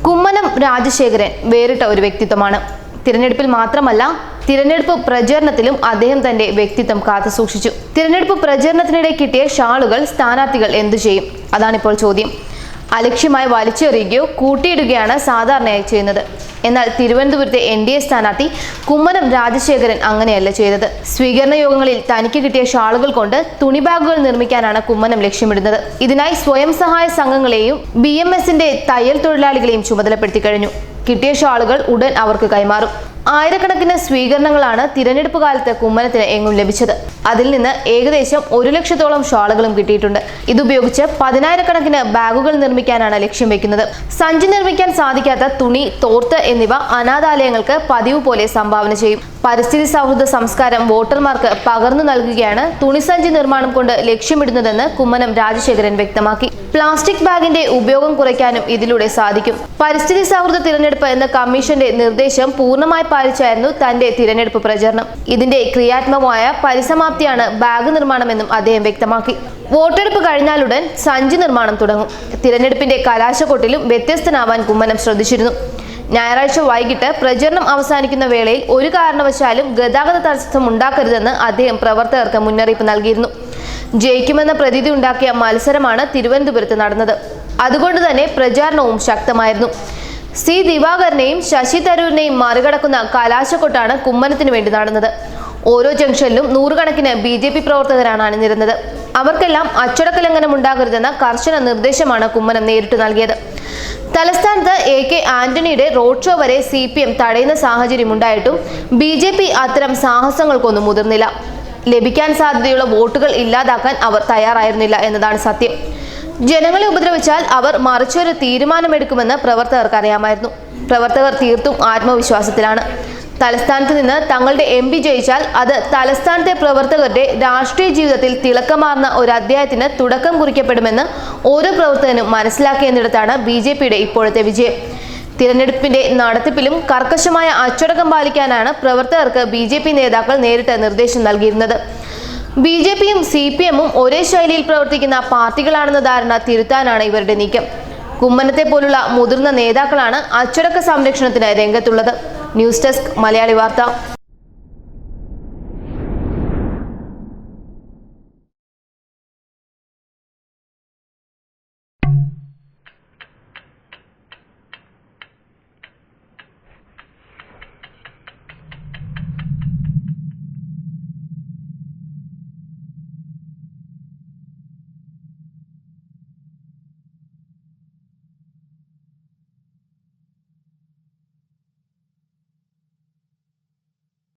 കുമ്മനം രാജശേഖരൻ വേറിട്ട ഒരു വ്യക്തിത്വമാണ്. തിരഞ്ഞെടുപ്പിൽ മാത്രമല്ല, തിരഞ്ഞെടുപ്പ് പ്രചരണത്തിലും അദ്ദേഹം തന്റെ വ്യക്തിത്വം കാത്തുസൂക്ഷിച്ചു. തിരഞ്ഞെടുപ്പ് പ്രചരണത്തിനിടെ കിട്ടിയ ഷാളുകൾ സ്ഥാനാർത്ഥികൾ എന്തു ചെയ്യും? അതാണിപ്പോൾ ചോദ്യം. അലക്ഷ്യമായി വലിച്ചെറിയുകയോ കൂട്ടിയിടുകയാണ് സാധാരണയായി ചെയ്യുന്നത്. എന്നാൽ തിരുവനന്തപുരത്തെ NDA സ്ഥാനാർത്ഥി കുമ്മനം രാജശേഖരൻ അങ്ങനെയല്ല ചെയ്തത്. സ്വീകരണ യോഗങ്ങളിൽ തനിക്ക് കിട്ടിയ ഷാളുകൾ കൊണ്ട് തുണിബാഗുകൾ നിർമ്മിക്കാനാണ് കുമ്മനം ലക്ഷ്യമിടുന്നത്. ഇതിനായി സ്വയം സഹായ സംഘങ്ങളെയും BMSന്റെ തയ്യൽ തൊഴിലാളികളെയും ചുമതലപ്പെടുത്തി കഴിഞ്ഞു. കിട്ടിയ ഷാളുകൾ ഉടൻ അവർക്ക് കൈമാറും. ആയിരക്കണക്കിന് സ്വീകരണങ്ങളാണ് തിരഞ്ഞെടുപ്പ് കാലത്ത് കുമ്മനത്തിന് എങ്ങും ലഭിച്ചത്. അതിൽ നിന്ന് ഏകദേശം 1 ലക്ഷത്തോളം ഷാളുകളും കിട്ടിയിട്ടുണ്ട്. ഇതുപയോഗിച്ച് 10,000-കണക്കിന് ബാഗുകൾ നിർമ്മിക്കാനാണ് ലക്ഷ്യം വെക്കുന്നത്. സഞ്ചി നിർമ്മിക്കാൻ സാധിക്കാത്ത തുണി, തോർത്ത് എന്നിവ അനാഥാലയങ്ങൾക്ക് പതിവ് പോലെ സംഭാവന ചെയ്യും. പരിസ്ഥിതി സൗഹൃദ സംസ്കാരം വോട്ടർമാർക്ക് പകർന്നു നൽകുകയാണ് തുണിസഞ്ചി നിർമ്മാണം കൊണ്ട് ലക്ഷ്യമിടുന്നതെന്ന് കുമ്മനം രാജശേഖരൻ വ്യക്തമാക്കി. പ്ലാസ്റ്റിക് ബാഗിന്റെ ഉപയോഗം കുറയ്ക്കാനും ഇതിലൂടെ സാധിക്കും. പരിസ്ഥിതി സൗഹൃദ തിരഞ്ഞെടുപ്പ് എന്ന കമ്മീഷന്റെ നിർദ്ദേശം പൂർണ്ണമായി പാലിച്ചായിരുന്നു തന്റെ തിരഞ്ഞെടുപ്പ് പ്രചരണം. ഇതിന്റെ ക്രിയാത്മകമായ പരിസമാപ്തിയാണ് ബാഗ് നിർമ്മാണമെന്നും അദ്ദേഹം വ്യക്തമാക്കി. വോട്ടെടുപ്പ് കഴിഞ്ഞാലുടൻ സഞ്ചി നിർമ്മാണം തുടങ്ങും. തിരഞ്ഞെടുപ്പിന്റെ കലാശക്കൊട്ടിലും വ്യത്യസ്തനാവാൻ കുമ്മനം ശ്രദ്ധിച്ചിരുന്നു. ഞായറാഴ്ച വൈകിട്ട് പ്രചരണം അവസാനിക്കുന്ന വേളയിൽ ഒരു കാരണവശാലും ഗതാഗത തടസ്സം ഉണ്ടാക്കരുതെന്ന് അദ്ദേഹം പ്രവർത്തകർക്ക് മുന്നറിയിപ്പ് നൽകിയിരുന്നു. ജയിക്കുമെന്ന പ്രതീതി ഉണ്ടാക്കിയ മത്സരമാണ് തിരുവനന്തപുരത്ത് നടന്നത്. അതുകൊണ്ട് തന്നെ പ്രചാരണവും ശക്തമായിരുന്നു. C. ദിവാകരനെയും ശശി തരൂരിനെയും മറികടക്കുന്ന കലാശക്കൊട്ടാണ് കുമ്മനത്തിന് വേണ്ടി നടന്നത്. ഓരോ ജംഗ്ഷനിലും 100-കണക്കിന് BJP പ്രവർത്തകരാണ് അണിനിരുന്നത്. അവർക്കെല്ലാം അച്ചടക്ക ലംഘനം ഉണ്ടാകരുതെന്ന കർശന നിർദ്ദേശമാണ് കുമ്മനം നേരിട്ട് നൽകിയത്. തലസ്ഥാനത്ത് AK ആന്റണിയുടെ റോഡ് ഷോ വരെ CPM തടയുന്ന സാഹചര്യമുണ്ടായിട്ടും BJP അത്തരം സാഹസങ്ങൾക്കൊന്നും മുതിർന്നില്ല. ലഭിക്കാൻ സാധ്യതയുള്ള വോട്ടുകൾ ഇല്ലാതാക്കാൻ അവർ തയ്യാറായിരുന്നില്ല എന്നതാണ് സത്യം. ജനങ്ങളെ ഉപദ്രവിച്ചാൽ അവർ മറിച്ചൊരു തീരുമാനമെടുക്കുമെന്ന് പ്രവർത്തകർക്ക് അറിയാമായിരുന്നു. പ്രവർത്തകർ തീർത്തും ആത്മവിശ്വാസത്തിലാണ്. തലസ്ഥാനത്ത് നിന്ന് തങ്ങളുടെ MP ജയിച്ചാൽ അത് തലസ്ഥാനത്തെ പ്രവർത്തകരുടെ രാഷ്ട്രീയ ജീവിതത്തിൽ തിളക്കമാർന്ന ഒരു അധ്യായത്തിന് തുടക്കം കുറിക്കപ്പെടുമെന്ന് ഓരോ പ്രവർത്തകനും മനസ്സിലാക്കിയെന്നിടത്താണ് BJPയുടെ ഇപ്പോഴത്തെ വിജയം. തിരഞ്ഞെടുപ്പിന്റെ നടത്തിപ്പിലും കർക്കശമായ അച്ചടക്കം പാലിക്കാനാണ് പ്രവർത്തകർക്ക് BJP നേതാക്കൾ നേരിട്ട് നിർദ്ദേശം നൽകിയിരുന്നത്. BJPയും CPMഉം ഒരേ ശൈലിയിൽ പ്രവർത്തിക്കുന്ന പാർട്ടികളാണെന്ന ധാരണ തിരുത്താനാണ് ഇവരുടെ നീക്കം. കുമ്മനത്തെ പോലുള്ള മുതിർന്ന നേതാക്കളാണ് അച്ചടക്ക സംരക്ഷണത്തിന് രംഗത്തുള്ളത്. ന്യൂസ് ഡെസ്ക് മലയാളി വാർത്ത.